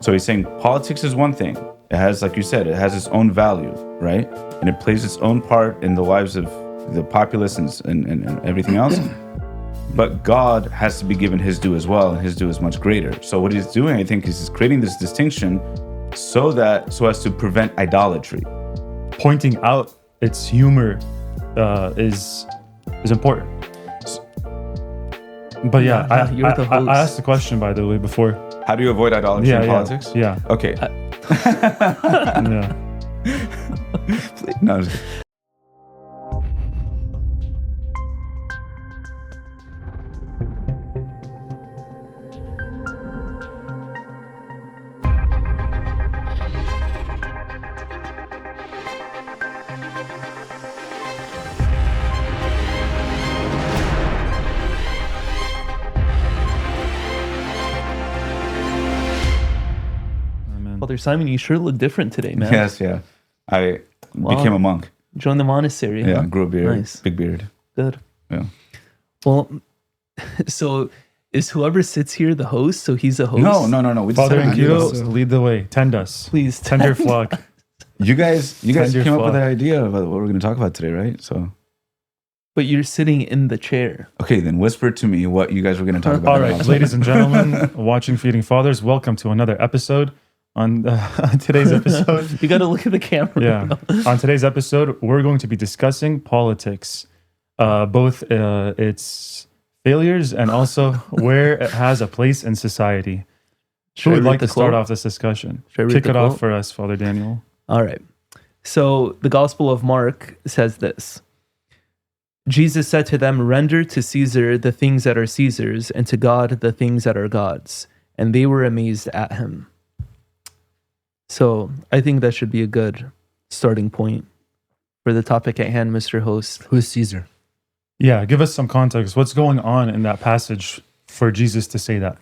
So he's saying politics is one thing. It has, like you said, it has its own value, right? And it plays its own part in the lives of the populace and everything else. But God has to be given his due as well, and his due is much greater. So what he's doing, I think, is he's creating this distinction so as to prevent idolatry. Pointing out its humor is important. But yeah, I asked the question, by the way, before. How do you avoid idolatry in politics? Yeah. Okay. Yeah. No, I'm just kidding. Father Simon, you sure look different today, man. Yes, yeah. I became a monk. Joined the monastery. Yeah, huh? grew a beard. Nice. Big beard. Good. Yeah. Well, so is whoever sits here the host? So he's a host? No. We Father decided Angulo, lead the way. Tend us. Please. Tend your flock. You guys Tend your came up flock. with the idea about what we're going to talk about today, right? So, But you're sitting in the chair. okay, then whisper to me what you guys were going to talk about. All right, ladies and gentlemen, watching Feeding Fathers, welcome to another episode. On today's episode, You got to look at the camera. yeah. On today's episode, we're going to be discussing politics, both its failures and also where it has a place in society. Who would like to start off this discussion? Kick it off for us, Father Daniel. All right. So the Gospel of Mark says this. Jesus said to them, "Render to Caesar the things that are Caesar's, and to God the things that are God's." And they were amazed at him. So I think that should be a good starting point for the topic at hand, Mr. Host. Who's Caesar? Yeah, give us some context. What's going on in that passage for Jesus to say that?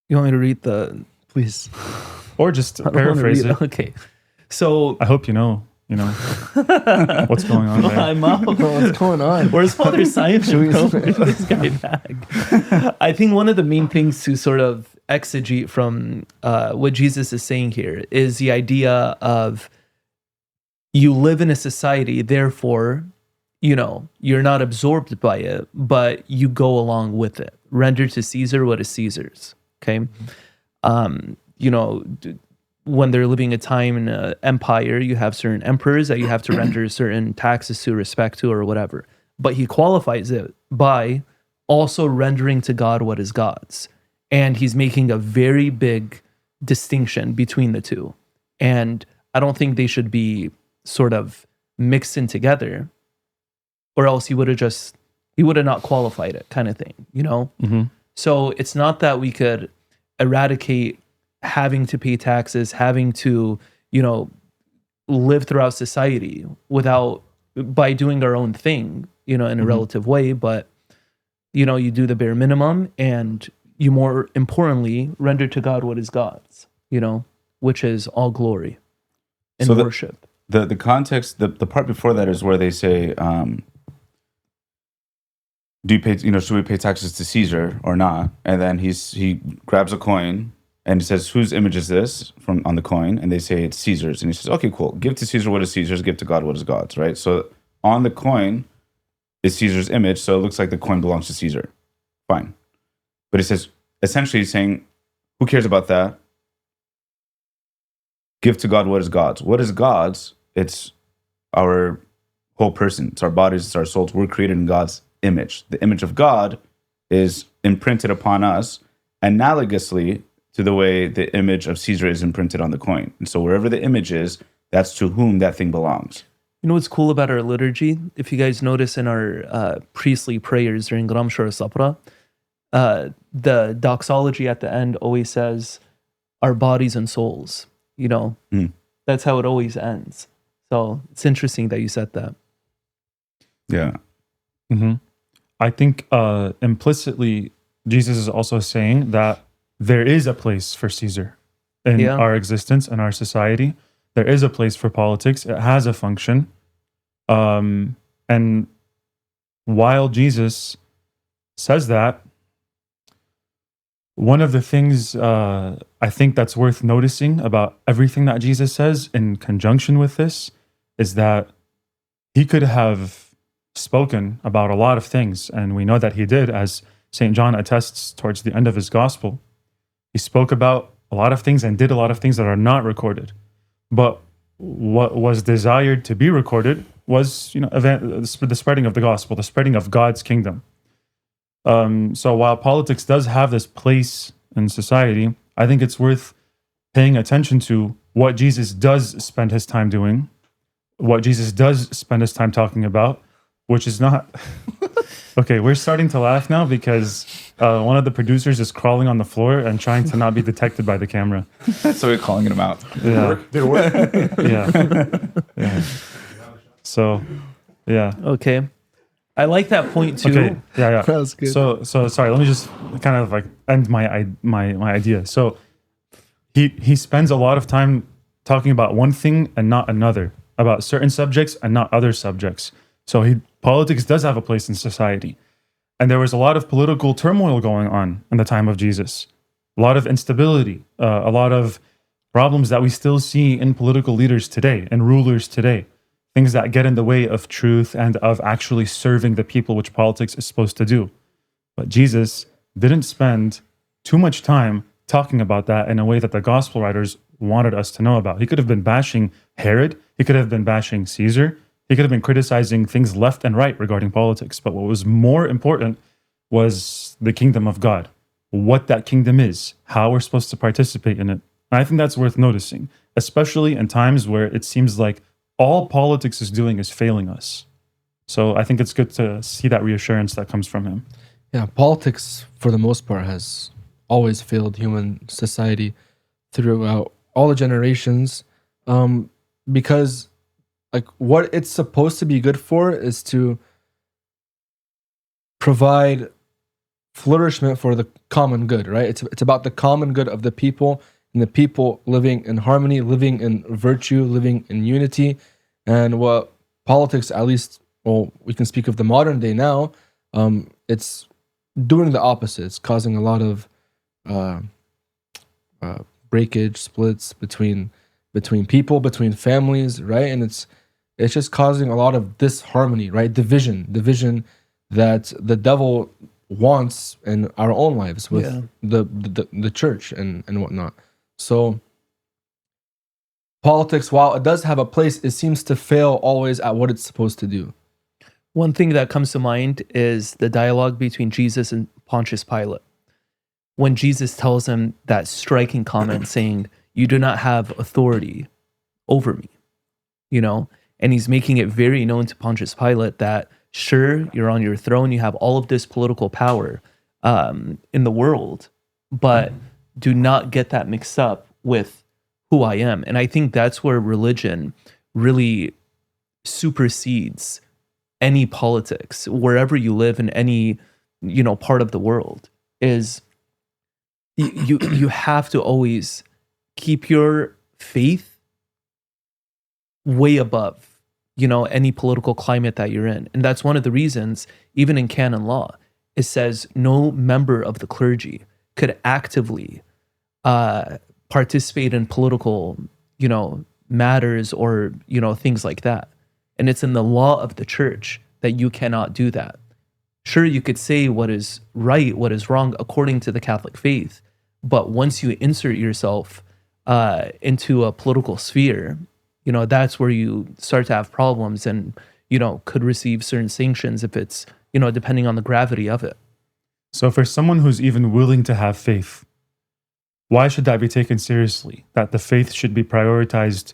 You want me to read the... Please. Or just I don't wanna paraphrase read it. Okay. So... I hope you know what's going on there. I'm out. What's going on? Where's Father Simon? Bro? Bring this guy back. I think one of the main things to sort of exegete from what Jesus is saying here is the idea of you live in a society, therefore, you're not absorbed by it, but you go along with it. Render to Caesar what is Caesar's. Okay. When they're living a time in an empire, you have certain emperors that you have to render certain taxes to, respect to, or whatever. But he qualifies it by also rendering to God what is God's. And he's making a very big distinction between the two. And I don't think they should be sort of mixed in together, or else he would have not qualified it, kind of thing, Mm-hmm. So it's not that we could eradicate having to pay taxes, having to, live throughout society by doing our own thing, in a relative way. But, you do the bare minimum, and you more importantly render to God what is God's, which is all glory and worship. The context, the part before that is where they say, do you pay, should we pay taxes to Caesar or not? And then he grabs a coin and he says, whose image is this on the coin? And they say it's Caesar's. And he says, okay, cool. Give to Caesar what is Caesar's, give to God what is God's, right? So on the coin is Caesar's image, so it looks like the coin belongs to Caesar. Fine. But he says, essentially he's saying, who cares about that? Give to God what is God's. What is God's? It's our whole person. It's our bodies, it's our souls. We're created in God's image. The image of God is imprinted upon us analogously to the way the image of Caesar is imprinted on the coin. And so wherever the image is, that's to whom that thing belongs. You know what's cool about our liturgy? If you guys notice in our priestly prayers during Gramshar Sapra, the doxology at the end always says, our bodies and souls, That's how it always ends. So it's interesting that you said that. Yeah. Mm-hmm. I think implicitly, Jesus is also saying that there is a place for Caesar in our existence and our society. There is a place for politics. It has a function. And while Jesus says that, One of the things I think that's worth noticing about everything that Jesus says in conjunction with this is that he could have spoken about a lot of things, and we know that he did, as St. John attests towards the end of his gospel. He spoke about a lot of things and did a lot of things that are not recorded. But what was desired to be recorded was, the spreading of the gospel, the spreading of God's kingdom. So while politics does have this place in society, I think it's worth paying attention to what Jesus does spend his time doing, what Jesus does spend his time talking about, which is not... Okay, we're starting to laugh now because one of the producers is crawling on the floor and trying to not be detected by the camera. So we're calling him out. Yeah. Did it work? Yeah. So, yeah. Okay. I like that point too. Okay. Yeah. That was good. So sorry. Let me just kind of like end my idea. So he spends a lot of time talking about one thing and not another, about certain subjects and not other subjects. So politics does have a place in society, and there was a lot of political turmoil going on in the time of Jesus, a lot of instability, a lot of problems that we still see in political leaders today and rulers today. Things that get in the way of truth and of actually serving the people, which politics is supposed to do. But Jesus didn't spend too much time talking about that in a way that the gospel writers wanted us to know about. He could have been bashing Herod. He could have been bashing Caesar. He could have been criticizing things left and right regarding politics. But what was more important was the kingdom of God, what that kingdom is, how we're supposed to participate in it. And I think that's worth noticing, especially in times where it seems like all politics is doing is failing us. So I think it's good to see that reassurance that comes from him. Yeah, politics, for the most part, has always failed human society throughout all the generations, because like what it's supposed to be good for is to provide flourishment for the common good, right? It's about the common good of the people, and the people living in harmony, living in virtue, living in unity. And what politics, at least, well, we can speak of the modern day now, it's doing the opposite. It's causing a lot of breakage, splits between people, between families, right? And it's just causing a lot of disharmony, right? Division that the devil wants in our own lives with the church and whatnot. So politics, while it does have a place, it seems to fail always at what it's supposed to do. One thing that comes to mind is the dialogue between Jesus and Pontius Pilate. When Jesus tells him that striking comment saying, "You do not have authority over me," and he's making it very known to Pontius Pilate that, sure, you're on your throne, you have all of this political power in the world, but do not get that mixed up with who I am. And I think that's where religion really supersedes any politics, wherever you live in any part of the world, is you have to always keep your faith way above any political climate that you're in. And that's one of the reasons, even in canon law, it says no member of the clergy could actively participate in political matters or things like that. And it's in the law of the church that you cannot do that. Sure, you could say what is right, what is wrong according to the Catholic faith, but once you insert yourself into a political sphere, that's where you start to have problems and, could receive certain sanctions if it's, depending on the gravity of it. So for someone who's even willing to have faith, why should that be taken seriously? That the faith should be prioritized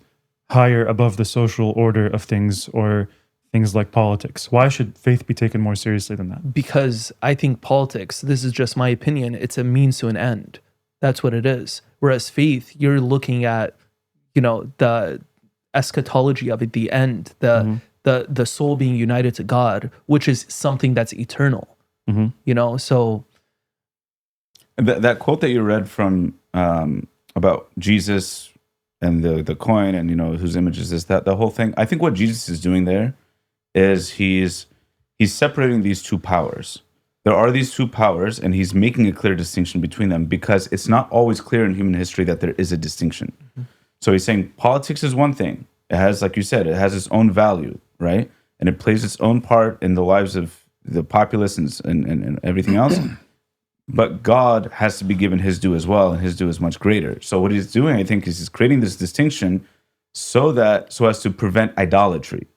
higher above the social order of things or things like politics? Why should faith be taken more seriously than that? Because I think politics, this is just my opinion, it's a means to an end. That's what it is. Whereas faith, you're looking at, the eschatology of it, the end, the soul being united to God, which is something that's eternal. So that quote that you read from about Jesus and the coin and whose image is this, that the whole thing, I think what Jesus is doing there is he's separating these two powers. there are these two powers, and he's making a clear distinction between them because it's not always clear in human history that there is a distinction. So he's saying politics is one thing. It has, like you said, it has its own value, right? And it plays its own part in the lives of the populace and everything else. But God has to be given his due as well, and his due is much greater. So what he's doing, I think, is he's creating this distinction so as to prevent idolatry.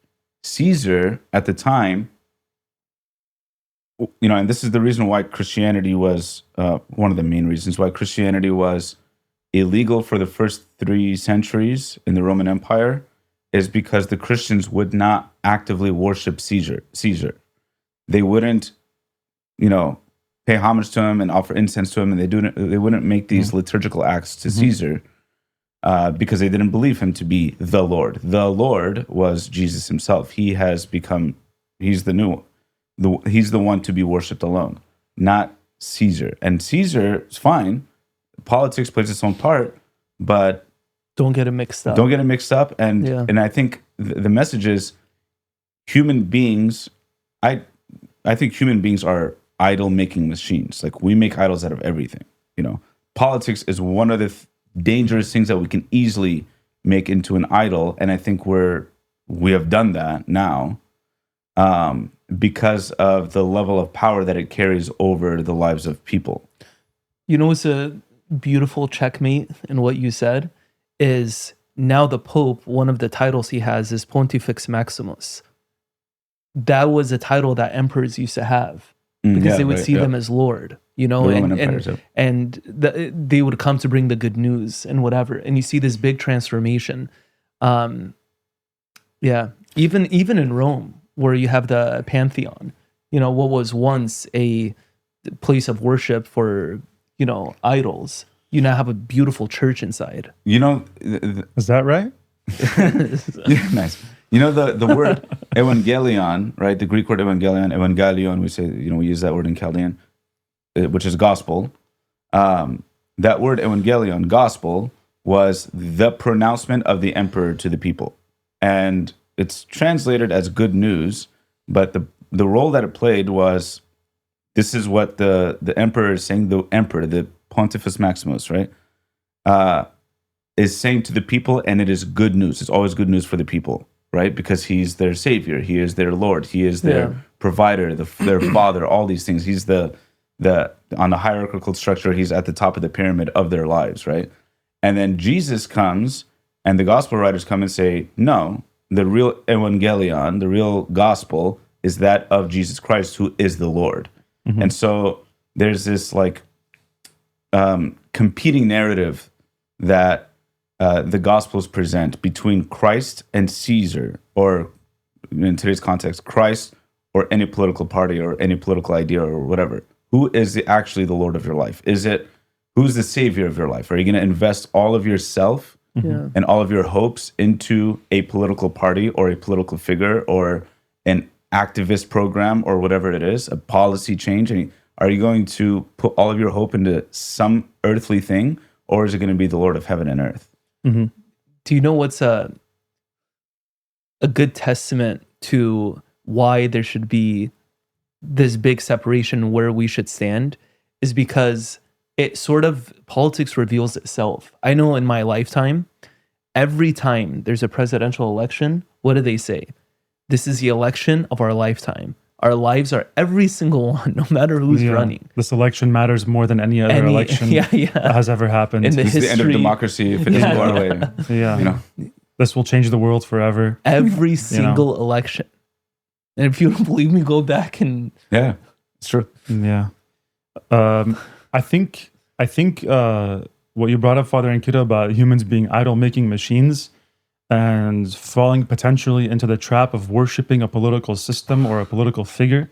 Caesar at the time, and this is the reason why Christianity was one of the main reasons why Christianity was illegal for the first 3 centuries in the Roman Empire, is because the Christians would not actively worship Caesar. They wouldn't, pay homage to him and offer incense to him, and they wouldn't make these liturgical acts to Caesar because they didn't believe him to be the Lord. The Lord was Jesus himself. He's the one to be worshipped alone, not Caesar. And Caesar is fine. Politics plays its own part, but Don't get it mixed up. And I think the message is human beings. I think human beings are idol making machines. Like, we make idols out of everything. Politics is one of the dangerous things that we can easily make into an idol, and I think we have done that now because of the level of power that it carries over the lives of people. It's a beautiful checkmate in what you said is now the Pope, one of the titles he has is Pontifex Maximus. That was a title that emperors used to have because they would see them as Lord, and they would come to bring the good news and whatever. And you see this big transformation. Even in Rome, where you have the Pantheon, what was once a place of worship for, idols, you now have a beautiful church inside. Is that right? Nice. The word evangelion, right? The Greek word evangelion, we say, we use that word in Chaldean, which is gospel. That word evangelion, gospel, was the pronouncement of the emperor to the people. And it's translated as good news, but the role that it played was, this is what the emperor is saying, the emperor, the Pontifex Maximus, right? Is saying to the people, and it is good news. It's always good news for the people, right? Because he's their savior, he is their Lord, he is their provider, their father, all these things. He's the on the hierarchical structure, he's at the top of the pyramid of their lives, right? And then Jesus comes, and the gospel writers come and say, no, the real evangelion, the real gospel, is that of Jesus Christ, who is the Lord. And so there's this competing narrative that the Gospels present between Christ and Caesar, or in today's context, Christ or any political party or any political idea or whatever. Who is actually the Lord of your life? Who's the savior of your life? Are you going to invest all of yourself and all of your hopes into a political party or a political figure or an activist program or whatever it is, a policy change? And are you going to put all of your hope into some earthly thing, or is it going to be the Lord of heaven and earth? Do you know what's a good testament to why there should be this big separation where we should stand? Is because it sort of, politics reveals itself. I know in my lifetime, every time there's a presidential election, what do they say? This is the election of our lifetime. Our lives are every single one, no matter who's running. This election matters more than any other election that has ever happened. In the This is the end of democracy if it doesn't go our way. This will change the world forever. Every single election. And if you don't believe me, go back and... Yeah, it's true. Yeah. I think what you brought up, Father Ankita, about humans being idol-making machines and falling potentially into the trap of worshiping a political system or a political figure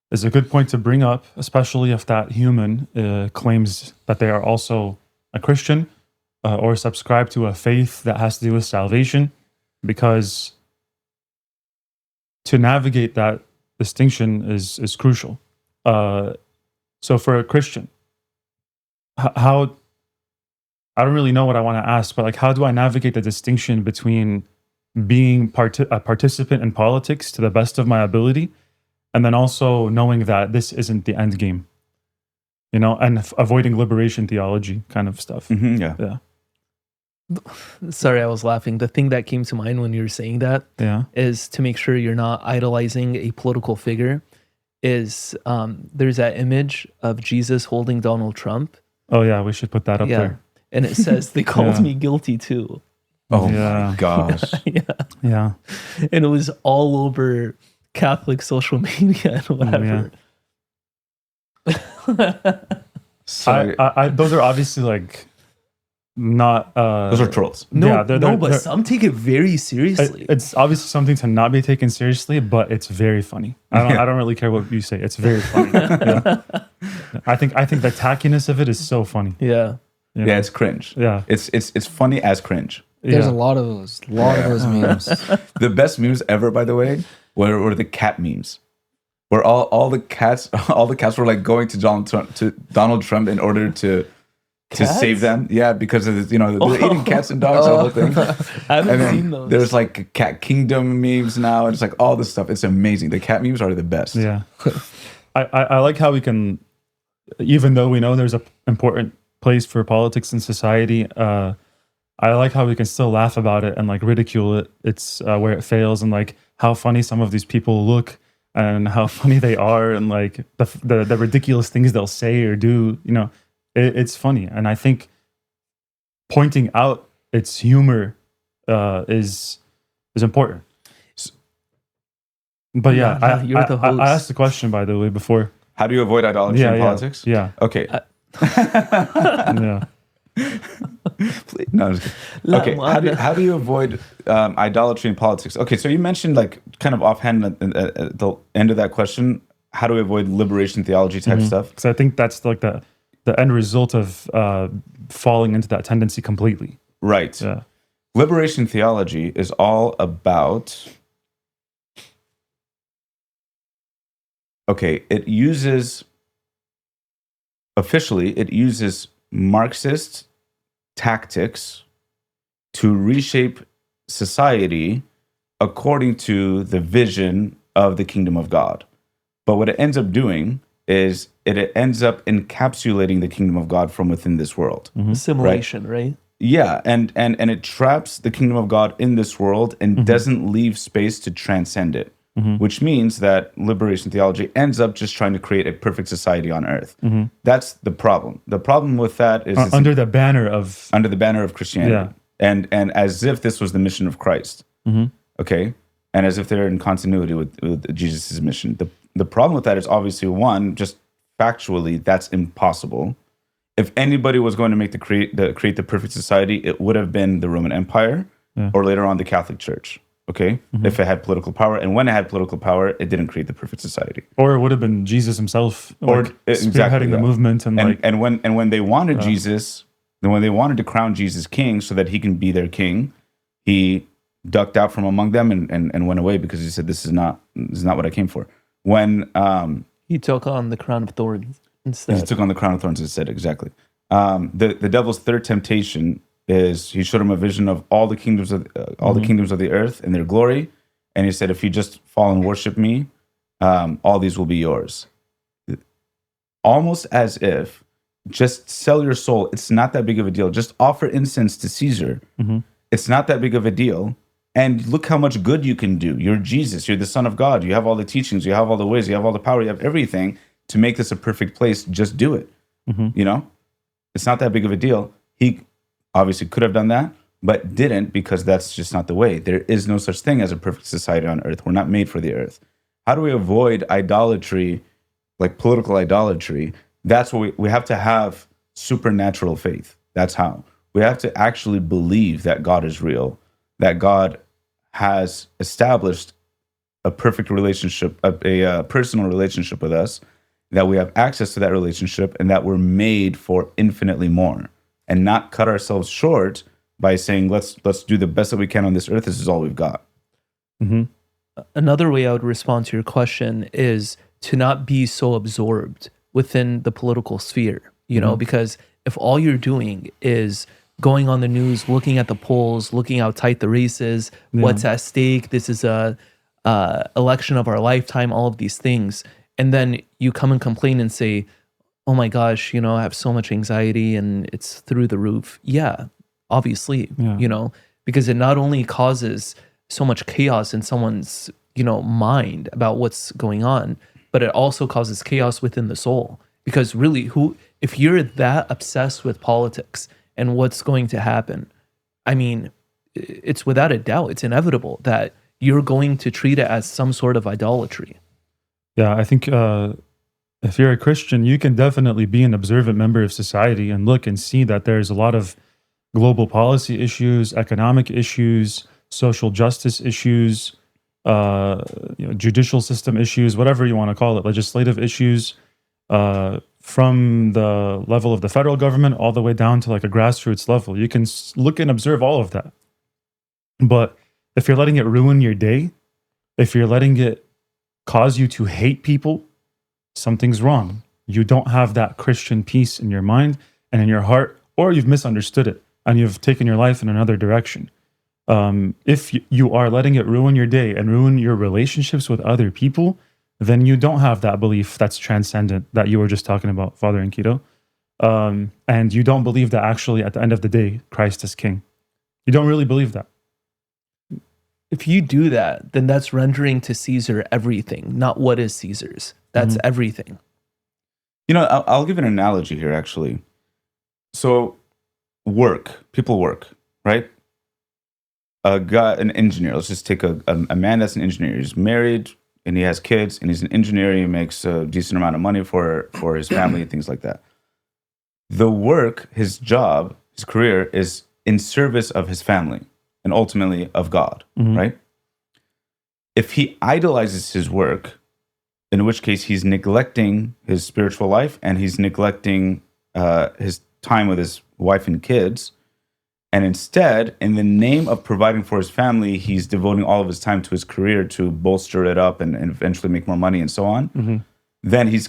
is a good point to bring up, especially if that human claims that they are also a Christian or subscribe to a faith that has to do with salvation, because to navigate that distinction is crucial. So for a Christian, how... I don't really know what I want to ask, but how do I navigate the distinction between being a participant in politics to the best of my ability and then also knowing that this isn't the end game, and avoiding liberation theology kind of stuff. Yeah. Yeah. Sorry, I was laughing. The thing that came to mind when you were saying that Yeah. is to make sure you're not idolizing a political figure. Is there's that image of Jesus holding Donald Trump. Oh yeah, we should put that up there. And it says they called Yeah. me guilty too. Oh Yeah. my gosh. Yeah. And it was all over Catholic social media and whatever. So Those are obviously like not. those are trolls. No, they're- but some take it very seriously. It's obviously something to not be taken seriously, but it's very funny. I don't really care what you say. It's very funny. Yeah. I think the tackiness of it is so funny. Yeah. you know? Yeah, it's cringe. Yeah. It's funny as cringe. There's Yeah. a lot of those. A lot of those memes. The best memes ever, by the way, were the cat memes. Where all the cats were like going to Donald Trump in order to Cats? save them. Yeah, because of this, they're eating cats and dogs and the whole thing. I haven't And seen then those. there's like cat kingdom memes now, and it's like all this stuff. It's amazing. The cat memes are the best. Yeah. I like how we can, even though we know there's an important place for politics in society, I like how we can still laugh about it and like ridicule it. It's where it fails, and like how funny some of these people look and how funny they are, and like the ridiculous things they'll say or do. It's funny. And I think pointing out its humor is important. But yeah, You're the host. I asked the question, by the way, before. How do you avoid idolatry in politics? Yeah. Okay. Yeah. No, I'm just kidding. Okay. How do you avoid idolatry in politics? Okay, so you mentioned like kind of offhand at the end of that question, how do we avoid liberation theology type stuff? Because I think that's like the end result of falling into that tendency completely. Right. Yeah. Liberation theology is all about. Okay, it uses Marxist tactics to reshape society according to the vision of the kingdom of God. But what it ends up doing is it ends up encapsulating the kingdom of God from within this world. Simulation, right? Yeah, and it traps the kingdom of God in this world and doesn't leave space to transcend it. Which means that liberation theology ends up just trying to create a perfect society on earth. That's the problem. The problem with that is it's Under the banner of Christianity. Yeah. And as if this was the mission of Christ. Okay? And as if they're in continuity with Jesus' mission. The problem with that is obviously, one, just factually, that's impossible. If anybody was going to create the perfect society, it would have been the Roman Empire or later on the Catholic Church. Okay, if it had political power, and when it had political power, it didn't create the perfect society. Or it would have been Jesus himself, spearheading exactly, the movement, and when they wanted Jesus, then when they wanted to crown Jesus king so that he can be their king, he ducked out from among them and went away because he said, "This is not what I came for." When He took on the crown of thorns instead. he took on the crown of thorns instead, exactly. The devil's third temptation is he showed him a vision of all the kingdoms of the kingdoms of the earth and their glory, and he said, if you just fall and worship me, all these will be yours. Almost as if just sell your soul. It's not that big of a deal. Just offer incense to Caesar. It's not that big of a deal. And look how much good you can do. You're Jesus. You're the Son of God. You have all the teachings. You have all the ways. You have all the power. You have everything to make this a perfect place. Just do it. It's not that big of a deal. He obviously could have done that, but didn't, because that's just not the way. There is no such thing as a perfect society on earth. We're not made for the earth. How do we avoid idolatry, like political idolatry? That's what we have to have supernatural faith. That's how. We have to actually believe that God is real, that God has established a perfect relationship, a personal relationship with us, that we have access to that relationship, and that we're made for infinitely more. And not cut ourselves short by saying, let's do the best that we can on this earth. This is all we've got. Another way I would respond to your question is to not be so absorbed within the political sphere, because if all you're doing is going on the news, looking at the polls, looking how tight the race is, what's at stake, this is a election of our lifetime, all of these things. And then you come and complain and say, oh my gosh, I have so much anxiety and it's through the roof. Yeah, obviously, because it not only causes so much chaos in someone's, mind about what's going on, but it also causes chaos within the soul. Because really, if you're that obsessed with politics and what's going to happen, I mean, it's without a doubt, it's inevitable that you're going to treat it as some sort of idolatry. Yeah, I think if you're a Christian, you can definitely be an observant member of society and look and see that there's a lot of global policy issues, economic issues, social justice issues, judicial system issues, whatever you want to call it, legislative issues, from the level of the federal government all the way down to like a grassroots level. You can look and observe all of that. But if you're letting it ruin your day, if you're letting it cause you to hate people, something's wrong. You don't have that Christian peace in your mind and in your heart, or you've misunderstood it and you've taken your life in another direction. If you are letting it ruin your day and ruin your relationships with other people, then you don't have that belief that's transcendent that you were just talking about, Father Enkidu. And you don't believe that actually at the end of the day, Christ is king. You don't really believe that. If you do that, then that's rendering to Caesar everything, not what is Caesar's. That's everything. I'll give an analogy here, actually. So people work, right? An engineer, let's just take a man that's an engineer. He's married and he has kids and he's an engineer. He makes a decent amount of money for his family and things like that. The work, his job, his career is in service of his family and ultimately of God, right? If he idolizes his work, in which case he's neglecting his spiritual life and he's neglecting his time with his wife and kids, and instead, in the name of providing for his family, he's devoting all of his time to his career to bolster it up and eventually make more money and so on, then he's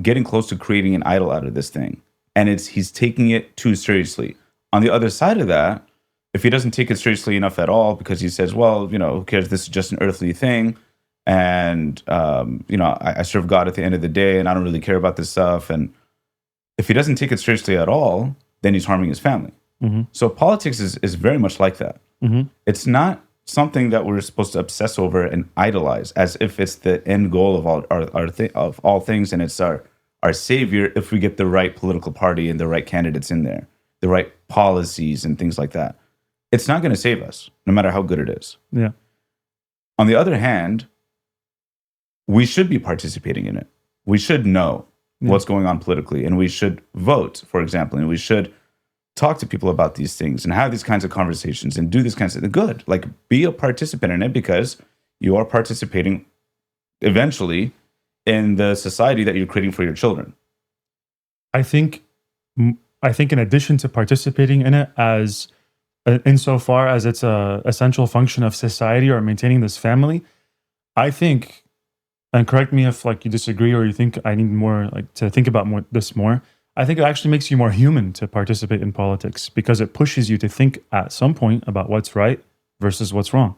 getting close to creating an idol out of this thing. And he's taking it too seriously. On the other side of that, if he doesn't take it seriously enough at all, because he says, well, who cares? This is just an earthly thing. And, I serve God at the end of the day and I don't really care about this stuff. And if he doesn't take it seriously at all, then he's harming his family. So politics is very much like that. It's not something that we're supposed to obsess over and idolize as if it's the end goal of all things and it's our savior if we get the right political party and the right candidates in there, the right policies and things like that. It's not going to save us, no matter how good it is. Yeah. On the other hand, we should be participating in it. We should know what's going on politically, and we should vote, for example, and we should talk to people about these things and have these kinds of conversations and do these kinds of good. Like, be a participant in it because you are participating eventually in the society that you're creating for your children. I think in addition to participating in it as insofar as it's a essential function of society or maintaining this family, I think, and correct me if you disagree or you think I need more to think about this more, I think it actually makes you more human to participate in politics because it pushes you to think at some point about what's right versus what's wrong.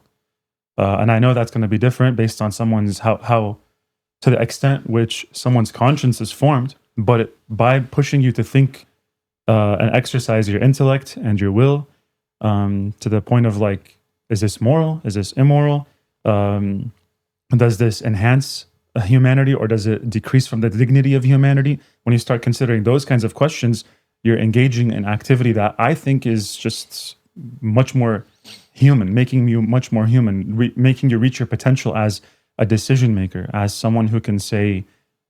And I know that's going to be different based on someone's how to the extent which someone's conscience is formed, but by pushing you to think and exercise your intellect and your will to the point of is this moral? Is this immoral? Does this enhance humanity or does it decrease from the dignity of humanity? When you start considering those kinds of questions, you're engaging in activity that I think is just much more human, making you much more human, making you reach your potential as a decision maker, as someone who can say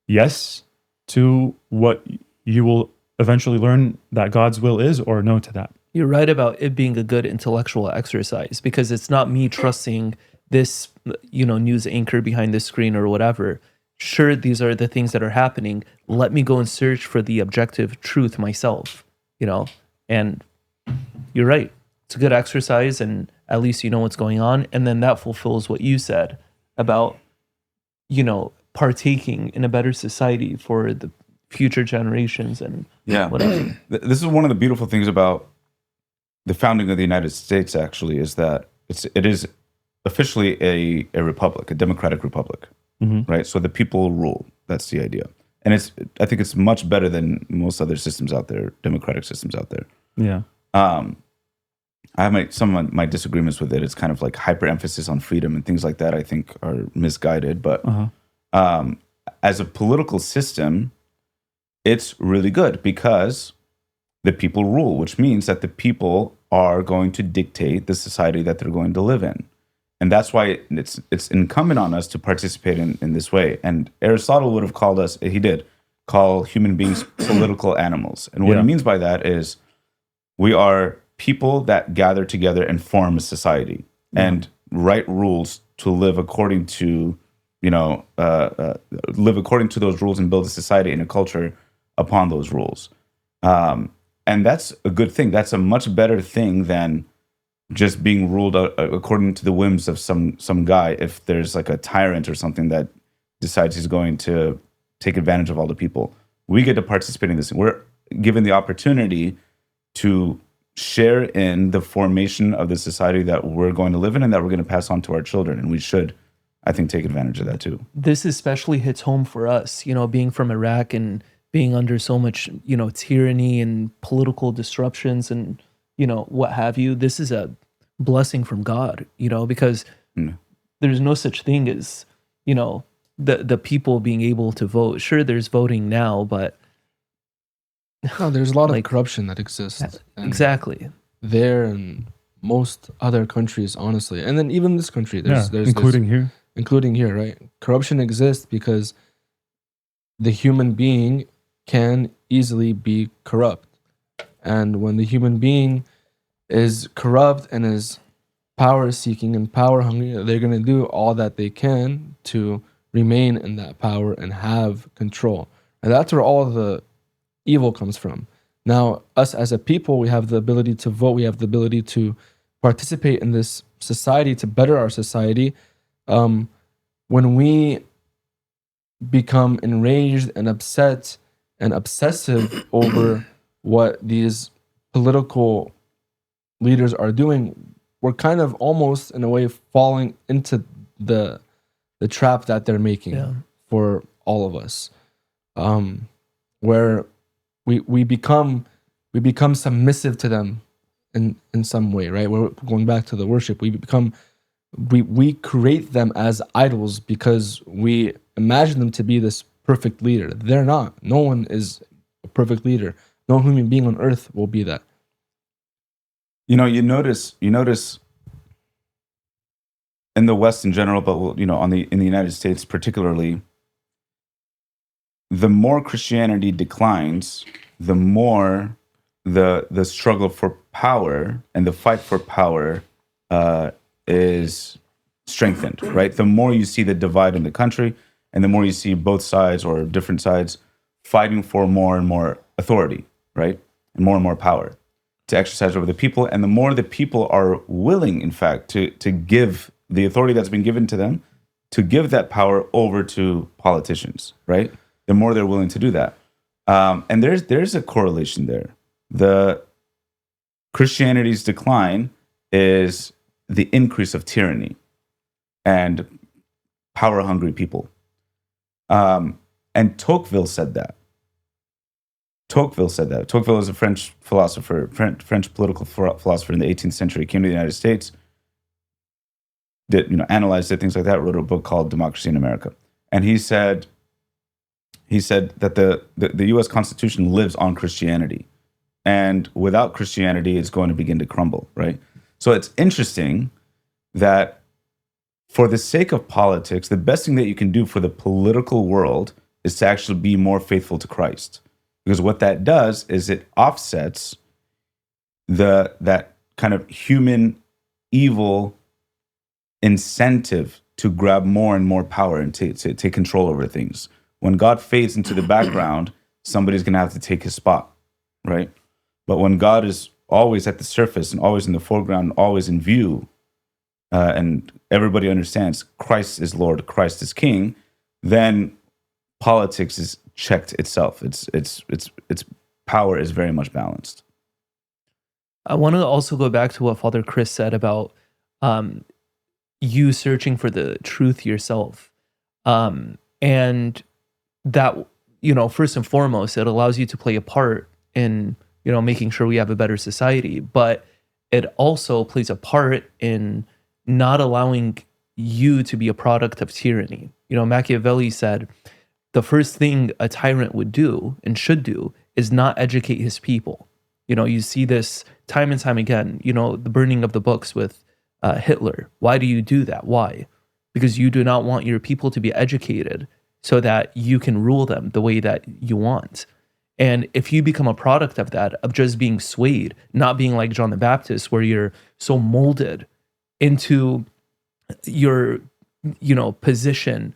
yes to what you will eventually learn that God's will is, or no to that. You're right about it being a good intellectual exercise because it's not me trusting this, news anchor behind the screen or whatever. Sure, these are the things that are happening. Let me go and search for the objective truth myself, and you're right. It's a good exercise and at least you know what's going on. And then that fulfills what you said about, partaking in a better society for the future generations and whatever. This is one of the beautiful things about the founding of the United States, actually, is that it is officially a republic, a democratic republic, right? So the people rule. That's the idea. And I think it's much better than most other systems out there, democratic systems out there. Yeah. I have some of my disagreements with it. It's kind of like hyper emphasis on freedom and things like that. I think are misguided. But as a political system, it's really good because the people rule, which means that the people are going to dictate the society that they're going to live in. And that's why it's incumbent on us to participate in this way. And Aristotle would have called us, he did, call human beings political animals. And what he means by that is we are people that gather together and form a society and write rules to live according to, live according to those rules and build a society and a culture upon those rules. And that's a good thing. That's a much better thing than just being ruled according to the whims of some guy. If there's like a tyrant or something that decides he's going to take advantage of all the people, we get to participate in this. We're given the opportunity to share in the formation of the society that we're going to live in and that we're going to pass on to our children. And we should, I think, take advantage of that too. This especially hits home for us, being from Iraq and being under so much, tyranny and political disruptions and, what have you. This is a blessing from God, because there's no such thing as, the people being able to vote. Sure, there's voting now, but no, there's a lot of corruption that exists. Exactly. There and most other countries, honestly. And then even this country, there's including here. Including here, right? Corruption exists because the human being can easily be corrupt. And when the human being is corrupt and is power seeking and power hungry, they're going to do all that they can to remain in that power and have control. And that's where all the evil comes from. Now, us as a people, we have the ability to vote. We have the ability to participate in this society to better our society. When we become enraged and upset and obsessive over what these political leaders are doing, we're kind of almost in a way falling into the trap that they're making for all of us, where we become submissive to them in some way, right? We're going back to the worship. We create them as idols because we imagine them to be this perfect leader. They're not. No one is a perfect leader. No human being on earth will be that. You notice in the West in general, but in the United States particularly, the more Christianity declines, the more the struggle for power and the fight for power is strengthened, right? The more you see the divide in the country, and the more you see both sides or different sides fighting for more and more authority, right? And more power to exercise over the people. And the more the people are willing, in fact, to give the authority that's been given to them, to give that power over to politicians, right? The more they're willing to do that. And there's a correlation there. The Christianity's decline is the increase of tyranny and power-hungry people. And Tocqueville said that. Tocqueville is a French philosopher, French political philosopher in the 18th century. Came to the United States, analyzed it, things like that. Wrote a book called Democracy in America, and he said that the U.S. Constitution lives on Christianity, and without Christianity, it's going to begin to crumble. Right. So it's interesting that for the sake of politics, the best thing that you can do for the political world is to actually be more faithful to Christ. Because what that does is it offsets that kind of human evil incentive to grab more and more power and to take control over things. When God fades into the background, somebody's going to have to take his spot, right? But when God is always at the surface and always in the foreground, always in view, and everybody understands Christ is Lord, Christ is King, then politics is checked itself. Its power is very much balanced. I want to also go back to what Father Chris said about you searching for the truth yourself. And that, first and foremost, it allows you to play a part in, making sure we have a better society. But it also plays a part in not allowing you to be a product of tyranny. Machiavelli said, the first thing a tyrant would do and should do is not educate his people. You see this time and time again, the burning of the books with Hitler. Why do you do that? Why? Because you do not want your people to be educated so that you can rule them the way that you want. And if you become a product of that, of just being swayed, not being like John the Baptist, where you're so molded into your, position,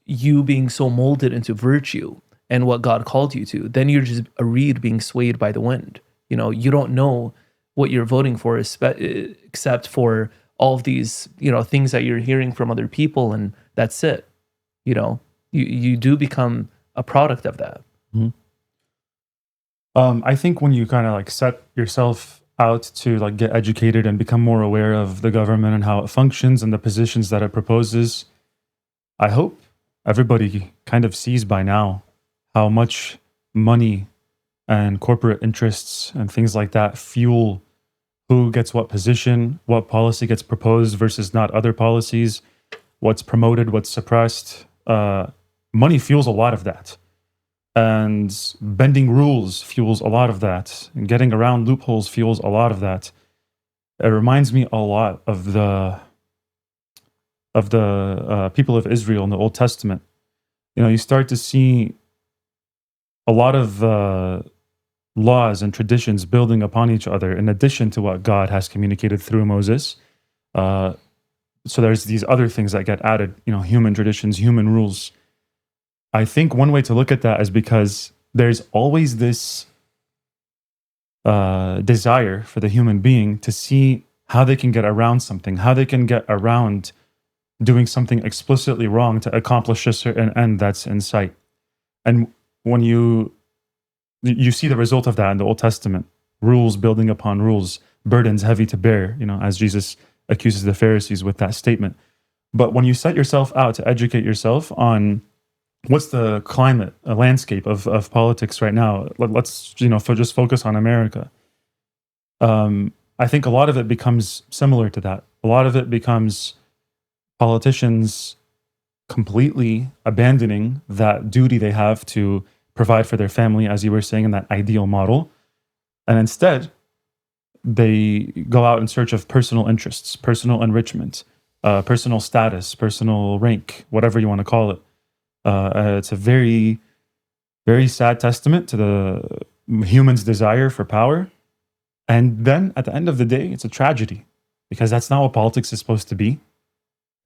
you being so molded into virtue and what God called you to, then you're just a reed being swayed by the wind. You don't know what you're voting for, except for all of these, things that you're hearing from other people, and that's it. You do become a product of that. Mm-hmm. I think when you kind of like set yourself out to like get educated and become more aware of the government and how it functions and the positions that it proposes, I hope everybody kind of sees by now how much money and corporate interests and things like that fuel who gets what position, what policy gets proposed versus not other policies, what's promoted, what's suppressed. Money fuels a lot of that. And bending rules fuels a lot of that. And getting around loopholes fuels a lot of that. It reminds me a lot of the people of Israel in the Old Testament. You start to see a lot of laws and traditions building upon each other in addition to what God has communicated through Moses. So there's these other things that get added, human traditions, human rules. I think one way to look at that is because there's always this desire for the human being to see how they can get around something, how they can get around doing something explicitly wrong to accomplish a certain end that's in sight. And when you see the result of that in the Old Testament, rules building upon rules, burdens heavy to bear, as Jesus accuses the Pharisees with that statement. But when you set yourself out to educate yourself on what's the climate, a landscape of politics right now, let's just focus on America. I think a lot of it becomes similar to that. A lot of it becomes politicians completely abandoning that duty they have to provide for their family, as you were saying, in that ideal model. And instead, they go out in search of personal interests, personal enrichment, personal status, personal rank, whatever you want to call it. It's a very, very sad testament to the human's desire for power. And then at the end of the day, it's a tragedy because that's not what politics is supposed to be.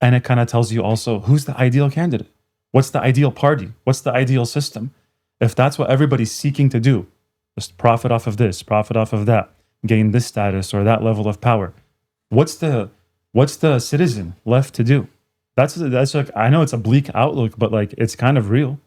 And it kind of tells you also who's the ideal candidate. What's the ideal party? What's the ideal system? If that's what everybody's seeking to do, just profit off of this, profit off of that, gain this status or that level of power, what's the citizen left to do? That's like, I know it's a bleak outlook, but like it's kind of real.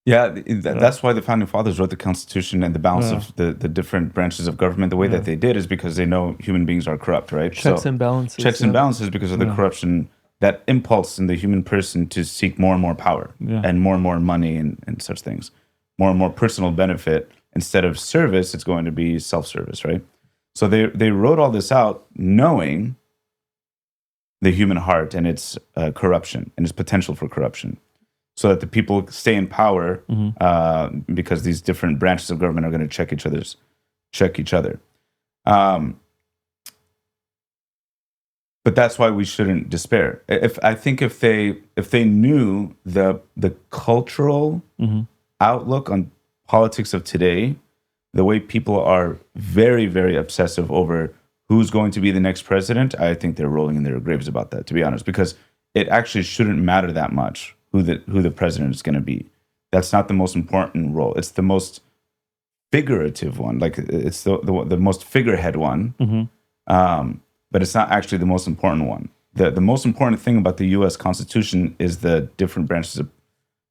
Yeah, that's why the founding fathers wrote the Constitution and the balance of the different branches of government the way that they did is because they know human beings are corrupt, right? Checks and balances. Checks and balances because of the corruption, that impulse in the human person to seek more and more power and more money and such things, more and more personal benefit. Instead of service, it's going to be self-service, right? So they wrote all this out knowing the human heart and its corruption and its potential for corruption, so that the people stay in power because these different branches of government are going to check each other. But that's why we shouldn't despair. I think if they knew the cultural outlook on politics of today, the way people are very, very obsessive over who's going to be the next president, I think they're rolling in their graves about that, to be honest, because it actually shouldn't matter that much who the president is going to be. That's not the most important role. It's the most figurative one. Like it's the most figurehead one, but it's not actually the most important one. The most important thing about the U.S. Constitution is the different branches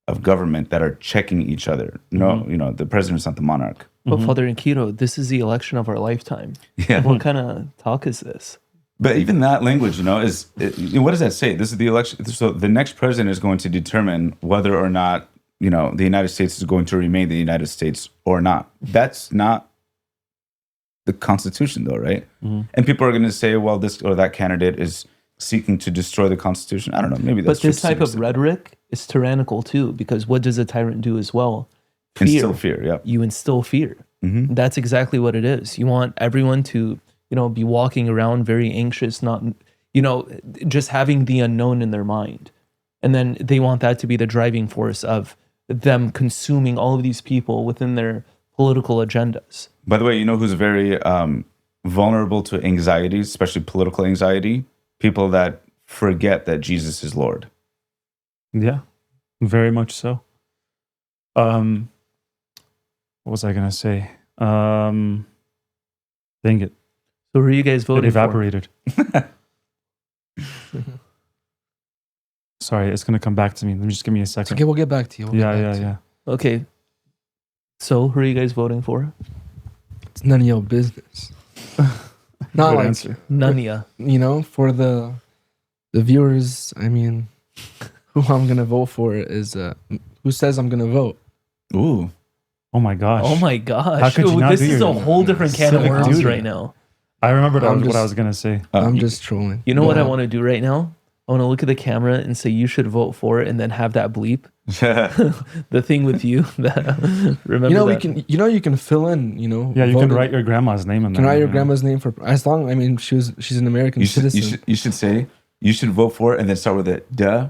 of government that are checking each other. No, the president's not the monarch. But Father Inkito, this is the election of our lifetime. Yeah. What kind of talk is this? But even that language, what does that say? This is the election. So the next president is going to determine whether or not, the United States is going to remain the United States or not. That's not the Constitution, though, right? Mm-hmm. And people are going to say, well, this or that candidate is seeking to destroy the Constitution. I don't know. Maybe that's But this type of rhetoric is tyrannical too, because what does a tyrant do as well? Instill fear. Yeah. You instill fear. Mm-hmm. That's exactly what it is. You want everyone to, be walking around very anxious, not, just having the unknown in their mind. And then they want that to be the driving force of them consuming all of these people within their political agendas. By the way, who's very vulnerable to anxiety, especially political anxiety? People that forget that Jesus is Lord. Yeah, very much so. What was I gonna say? Dang it! So who are you guys It voting evaporated. Sorry, it's gonna come back to me. Let me just give me a It's second. okay, we'll get back to you. Yeah. for? Okay. So who are you guys voting for? It's none of your business. Not Good like answer. None of ya. For the viewers. I mean, who I'm gonna vote for is who says I'm gonna vote. Ooh. Oh my gosh. Oh my gosh. How could you not This do is your a whole different can of civic worms duty? right now. I remembered I'm what just- I was gonna say. I'm just trolling. You know what I But, want to do right now? I want to look at the camera and say you should vote for it, and then have that bleep. The thing with you that remember we that? can. You can fill in. Yeah, you can voted- write your grandma's name in Can there. write your grandma's name for as long. I mean, she's an American You should citizen. you should vote for it and then start with a duh,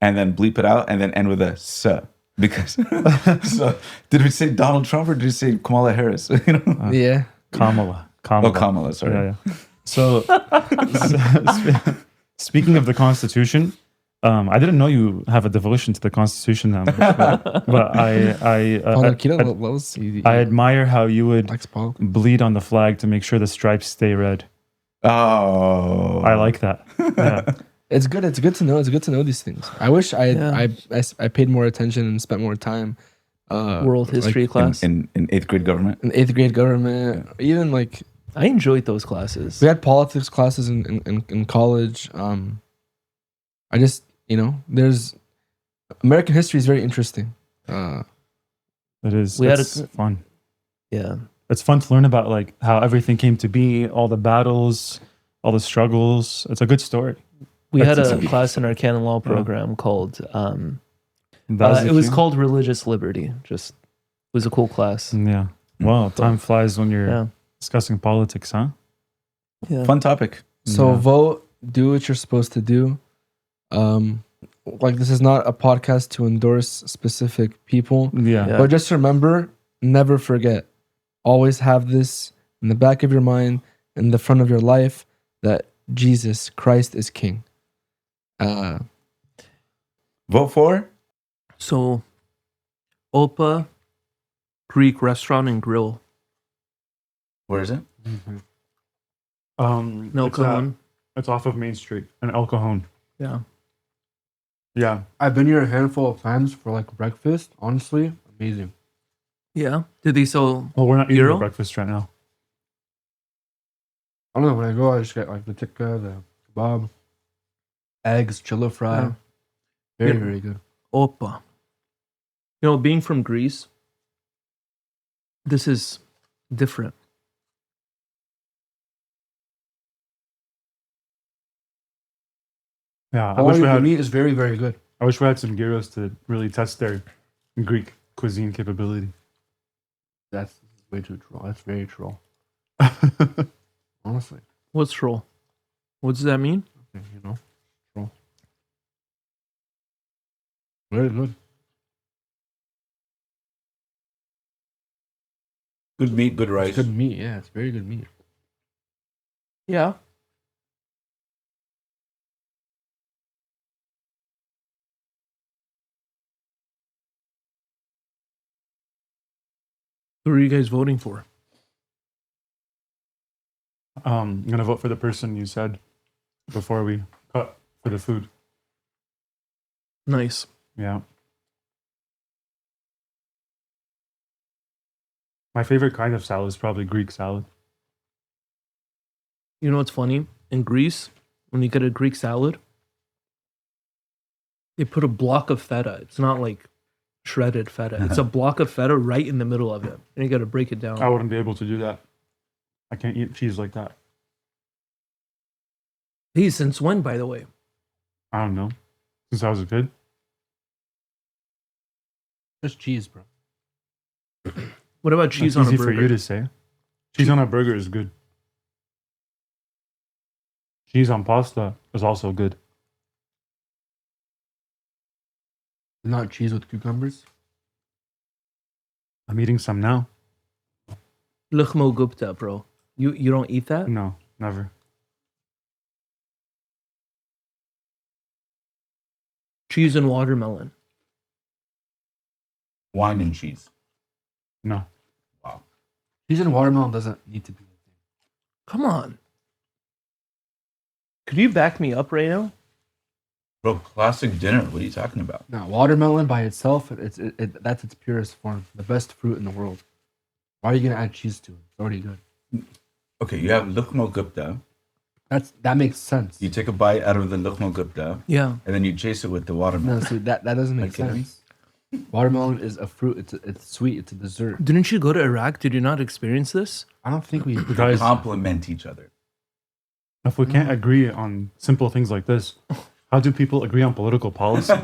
and then bleep it out and then end with a suh. Because so did we say Donald Trump or did we say Kamala Harris? Yeah. Kamala. Oh, Kamala, sorry. Yeah. So, speaking of the Constitution, I didn't know you have a devotion to the Constitution now, but I admire how you would Likes Paul. bleed on the flag to make sure the stripes stay red. Oh. I like that. Yeah. It's good. It's good to know. It's good to know these things. I wish Yeah. I paid more attention and spent more time. World history class. in 8th grade government. In 8th grade government, even like I enjoyed those classes. we had politics classes in college. I just there's American history is very interesting. It is. We had It's fun. Yeah. It's fun to learn about like how everything came to be, all the battles, all the struggles. It's a good story. We had That's a easy. class in our canon law program called That it was few. called Religious Liberty. Just it was a cool class. Yeah. Wow. Time flies when you're Yeah. discussing politics, huh? Yeah. Fun topic. So Yeah. vote, do what you're supposed to do. Like this is not a podcast to endorse specific people, Yeah. Yeah. but just remember, never forget. Always have this in the back of your mind, in the front of your life, that Jesus Christ is King. Vote for? So Opa Greek Restaurant and Grill. Where is it? No, Cajon. It's off of Main Street in El Cajon. Yeah. Yeah. I've been here a handful of times for like breakfast. Honestly, amazing. Yeah. Did they sell Well, we're not eating Gyro? breakfast right now. I don't know. When I go, I just get like the tikka, the kebab, eggs, chilla fry. Yeah. Very, Yeah. very good. Opa? Being from Greece, this is different. Yeah. I Quality wish we of the had. meat is very, very good. I wish we had some gyros to really test their Greek cuisine capability. That's way too troll. That's very troll. Honestly, What's troll? What does that mean? troll. Very good. Good meat, good rice. Good meat. Yeah, it's very good meat. Yeah. Who are you guys voting for? I'm gonna vote for the person you said before we cut for the food. Nice. Yeah. My favorite kind of salad is probably Greek salad. You know what's funny? in Greece, when you get a Greek salad, they put a block of feta. It's not like shredded feta. It's a block of feta right in the middle of it. And you got to break it down. I wouldn't be able to do that. I can't eat cheese like that. Hey, since when, by the way? I don't know. Since I was a kid. Just cheese, bro. What about cheese That's on a easy burger? for you to say. Cheese on a burger is good. Cheese on pasta is also good. Not cheese with cucumbers. I'm eating some now. Lukhmo gupta, bro. You don't eat that? No, never. Cheese and watermelon. Wine and cheese. No. Wow. Cheese and watermelon doesn't need to be a thing. Come on. Could you back me up right now? Bro, classic dinner. What are you talking about? No, watermelon by itself, that's its purest form. The best fruit in the world. Why are you gonna add cheese to it? It's already good. Okay, you have lukhmo gupta. That makes sense. You take a bite out of the lukhmo gupta, Yeah. and then you chase it with the watermelon. No, so that doesn't make Okay. sense. Watermelon is a fruit. It's sweet. It's a dessert. Didn't you go to Iraq? Did you not experience this? I don't think we. Guys, Complement each other. if we can't agree on simple things like this, how do people agree on political policy?